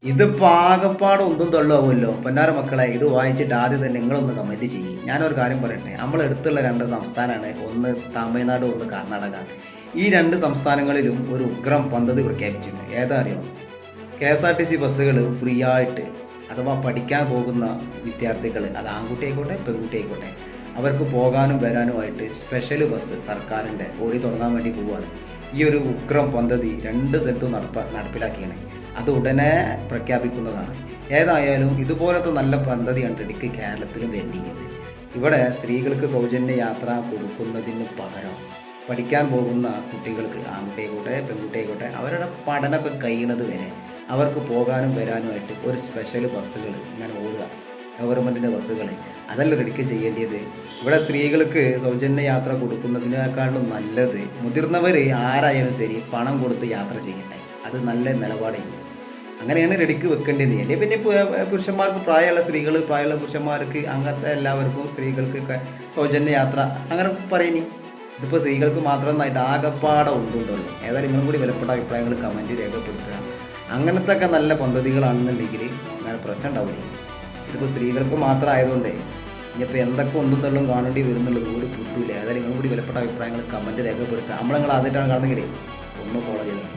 ഇതിപ്പോൾ ആകപ്പാട് ഒന്നും തള്ളുമാവുമല്ലോ പൊന്നാര മക്കളെ. ഇത് വായിച്ചിട്ട് ആദ്യം തന്നെ നിങ്ങളൊന്ന് കമൻറ്റ് ചെയ്യും. ഞാനൊരു കാര്യം പറയട്ടെ, നമ്മളെടുത്തുള്ള രണ്ട് സംസ്ഥാനമാണ്, ഒന്ന് തമിഴ്നാട്, ഒന്ന് കർണാടക. ഈ രണ്ട് സംസ്ഥാനങ്ങളിലും ഒരു ഉഗ്രം പദ്ധതി പ്രഖ്യാപിച്ചിട്ടുണ്ട്. ഏതാ അറിയോ? KSRTC ബസ്സുകൾ ഫ്രീ ആയിട്ട്, അഥവാ പഠിക്കാൻ പോകുന്ന വിദ്യാർത്ഥികൾ, അത് ആൺകുട്ടി ആയിക്കോട്ടെ പെൺകുട്ടി ആയിക്കോട്ടെ, അവർക്ക് പോകാനും വരാനുമായിട്ട് സ്പെഷ്യൽ ബസ് സർക്കാരിൻ്റെ ഓടി തുടങ്ങാൻ വേണ്ടി പോവുകയാണ്. ഈ ഒരു ഉഗ്രം പദ്ധതി രണ്ട് സ്ഥലത്തും നടപ്പിലാക്കിയാണ്. അത് ഉടനെ പ്രഖ്യാപിക്കുന്നതാണ്. ഏതായാലും ഇതുപോലത്തെ നല്ല പദ്ധതി കണ്ടിടയ്ക്ക് കേരളത്തിലും വേണ്ടിയത്. ഇവിടെ സ്ത്രീകൾക്ക് സൗജന്യ യാത്ര കൊടുക്കുന്നതിന് പകരം പഠിക്കാൻ പോകുന്ന കുട്ടികൾക്ക്, ആൺകുട്ടിയായിക്കോട്ടെ പെൺകുട്ടിയായിക്കോട്ടെ, അവരുടെ പഠനമൊക്കെ കഴിയുന്നത് വരെ അവർക്ക് പോകാനും വരാനുമായിട്ട് ഒരു സ്പെഷ്യൽ ബസ്സുകൾ ഇങ്ങനെ ഓടുക, ഗവൺമെൻറ്റിൻ്റെ ബസ്സുകൾ. അതല്ല റെഡിക്ക് ചെയ്യേണ്ടത്. ഇവിടെ സ്ത്രീകൾക്ക് സൗജന്യ യാത്ര കൊടുക്കുന്നതിനേക്കാളും നല്ലത് മുതിർന്നവർ ആരായാലും ശരി പണം കൊടുത്ത് യാത്ര ചെയ്യട്ടെ. അത് നല്ല നിലപാടില്ല. അങ്ങനെയാണ് റെഡിക്ക് വെക്കേണ്ടത്. അല്ലെങ്കിൽ പിന്നെ പുരുഷന്മാർക്ക്, പ്രായമുള്ള സ്ത്രീകൾ, പ്രായമുള്ള പുരുഷന്മാർക്ക്, അങ്ങനത്തെ എല്ലാവർക്കും സ്ത്രീകൾക്ക് സൗജന്യ യാത്ര അങ്ങനെ പറയുന്നു. ഇതിപ്പോൾ സ്ത്രീകൾക്ക് മാത്രമായിട്ട് ആകപ്പാടെ ഉണ്ടെന്നുള്ളൂ. ഏതായാലും നിങ്ങളും കൂടി വിലപ്പെട്ട അഭിപ്രായങ്ങൾ കമൻറ്റ് രേഖപ്പെടുത്തുക. അങ്ങനത്തെ ഒക്കെ നല്ല പദ്ധതികളാണെന്നുണ്ടെങ്കിൽ അങ്ങനെ പ്രശ്നം ഉണ്ടാവില്ല. ഇതിപ്പോൾ സ്ത്രീകൾക്ക് മാത്രം ആയതുകൊണ്ടേ ഇനിയിപ്പോൾ എന്തൊക്കെ ഒന്നും കാണേണ്ടി വരുന്നുള്ളത് കൂടി കിട്ടൂല. ഏതായാലും നിങ്ങളും കൂടി വിലപ്പെട്ട അഭിപ്രായങ്ങൾ കമൻറ്റ് രേഖപ്പെടുത്തുക. നമ്മൾ നിങ്ങൾ ആദ്യമായിട്ടാണ് കാണുന്നെങ്കിൽ ഒന്ന് ഫോളോ ചെയ്തത്.